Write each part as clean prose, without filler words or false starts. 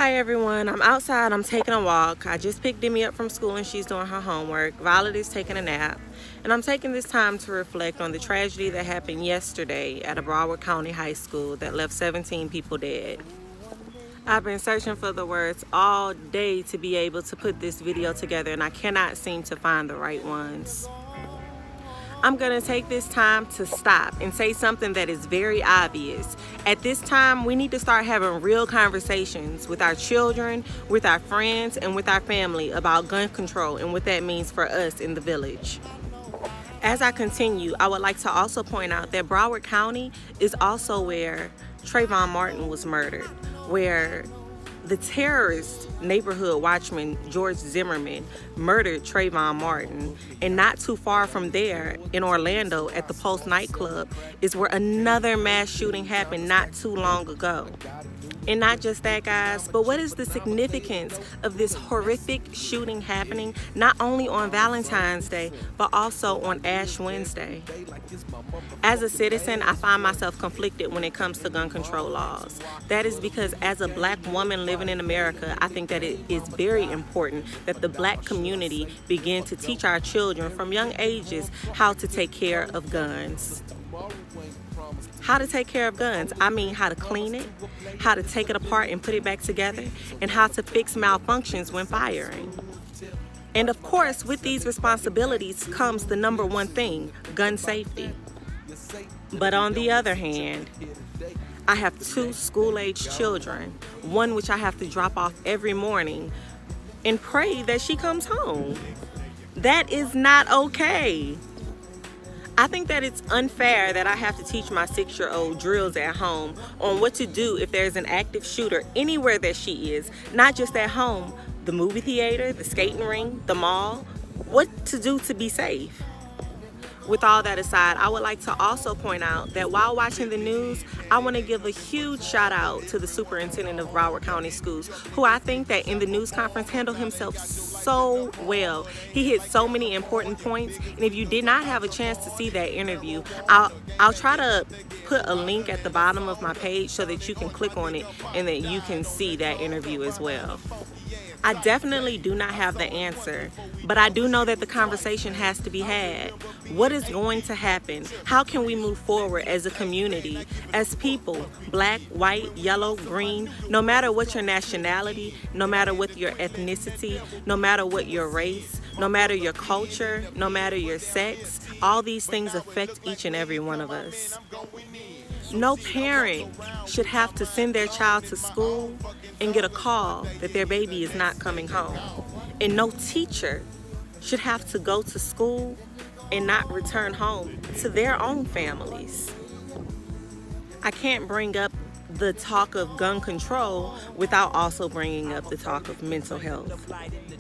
Hi everyone, I'm outside, I'm taking a walk. I just picked Demi up from school and she's doing her homework. Violet is taking a nap. And I'm taking this time to reflect on the tragedy that happened yesterday at a Broward County high school that left 17 people dead. I've been searching for the words all day to be able to put this video together and I cannot seem to find the right ones. I'm gonna take this time to stop and say something that is very obvious. At this time, we need to start having real conversations with our children, with our friends, and with our family about gun control and what that means for us in the village. As I continue, I would like to also point out that Broward County is also where Trayvon Martin was murdered, where the terrorist neighborhood watchman George Zimmerman murdered Trayvon Martin. And not too far from there in Orlando at the Pulse nightclub is where another mass shooting happened not too long ago. And not just that, guys, but what is the significance of this horrific shooting happening not only on Valentine's Day, but also on Ash Wednesday? As a citizen, I find myself conflicted when it comes to gun control laws. That is because as a black woman living in America, I think that it is very important that the black community begin to teach our children from young ages how to take care of guns. How to take care of guns. I mean how to clean it, how to take it apart and put it back together, and how to fix malfunctions when firing. And of course, with these responsibilities comes the number one thing, gun safety. But on the other hand, I have two school-age children, one which I have to drop off every morning and pray that she comes home. That is not okay. I think that it's unfair that I have to teach my 6-year-old drills at home on what to do if there's an active shooter anywhere that she is, not just at home, the movie theater, the skating rink, the mall, what to do to be safe. With all that aside, I would like to also point out that while watching the news, I want to give a huge shout out to the superintendent of Broward County Schools, who I think that in the news conference handled himself so well. He hit so many important points, and if you did not have a chance to see that interview, I'll try to put a link at the bottom of my page so that you can click on it and that you can see that interview as well. I definitely do not have the answer, but I do know that the conversation has to be had. What is going to happen? How can we move forward as a community, as people, black, white, yellow, green, no matter what your nationality, no matter what your ethnicity, no matter what your race, no matter your culture, no matter your sex, all these things affect each and every one of us. No parent should have to send their child to school and get a call that their baby is not coming home. And no teacher should have to go to school and not return home to their own families. I can't bring up the talk of gun control without also bringing up the talk of mental health.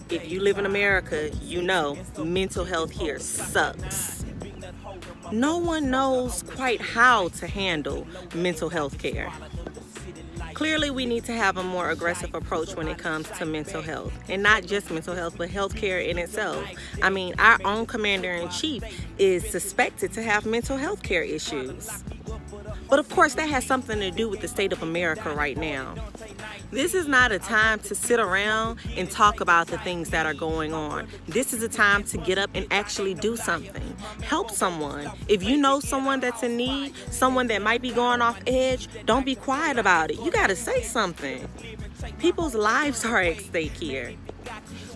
If you live in America, you know mental health here sucks. No one knows quite how to handle mental health care. Clearly, we need to have a more aggressive approach when it comes to mental health. And not just mental health, but healthcare in itself. I mean, our own commander-in-chief is suspected to have mental health care issues. But of course, that has something to do with the state of America right now. This is not a time to sit around and talk about the things that are going on. This is a time to get up and actually do something. Help someone. If you know someone that's in need, someone that might be going off edge, don't be quiet about it. You gotta say something. People's lives are at stake here.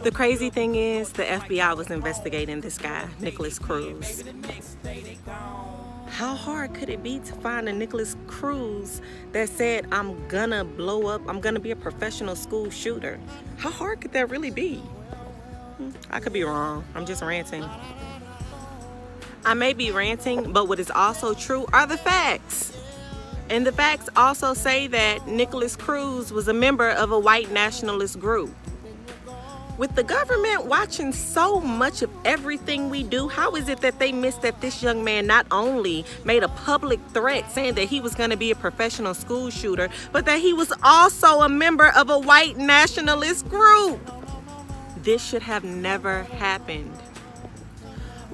The crazy thing is, the FBI was investigating this guy, Nicholas Cruz. How hard could it be to find a Nicholas Cruz that said, I'm gonna blow up, I'm gonna be a professional school shooter? How hard could that really be? I could be wrong. I'm just ranting. I may be ranting, but what is also true are the facts. And the facts also say that Nicholas Cruz was a member of a white nationalist group. With the government watching so much of everything we do, how is it that they missed that this young man not only made a public threat saying that he was going to be a professional school shooter, but that he was also a member of a white nationalist group? This should have never happened.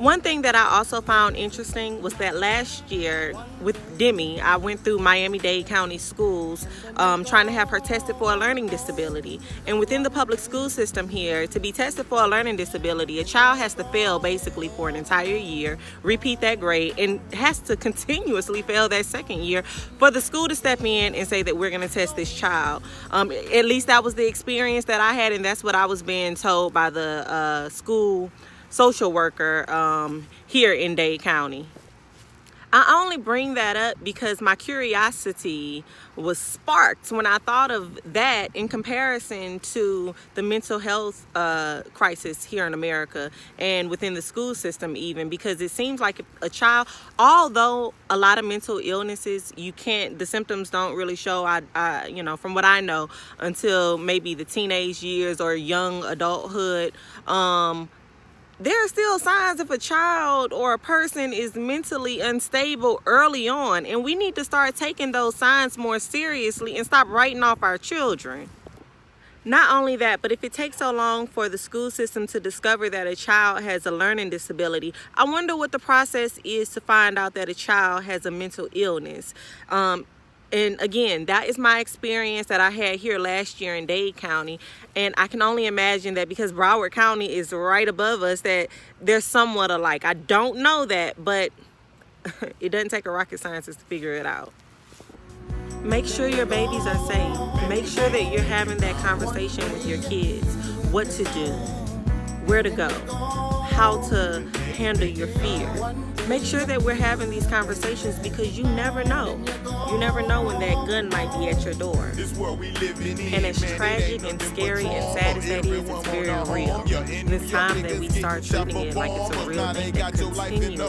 One thing that I also found interesting was that last year with Demi, I went through Miami-Dade County schools trying to have her tested for a learning disability. And within the public school system here, to be tested for a learning disability, a child has to fail basically for an entire year, repeat that grade, and has to continuously fail that second year for the school to step in and say that we're going to test this child. At least that was the experience that I had, and that's what I was being told by the school social worker here in Dade County. I only bring that up because my curiosity was sparked when I thought of that in comparison to the mental health crisis here in America and within the school system even, because it seems like a child, although a lot of mental illnesses, the symptoms don't really show, from what I know, until maybe the teenage years or young adulthood. There are still signs if a child or a person is mentally unstable early on, and we need to start taking those signs more seriously and stop writing off our children. Not only that, but if it takes so long for the school system to discover that a child has a learning disability, I wonder what the process is to find out that a child has a mental illness. And again, that is my experience that I had here last year in Dade County. And I can only imagine that because Broward County is right above us, that they're somewhat alike. I don't know that, but it doesn't take a rocket scientist to figure it out. Make sure your babies are safe. Make sure that you're having that conversation with your kids. What to do, where to go, how to handle your fear. Make sure that we're having these conversations because you never know. You never know when that gun might be at your door. And as tragic and scary and sad as that is, it's very real. And it's time that we start treating it like it's a real thing that continues.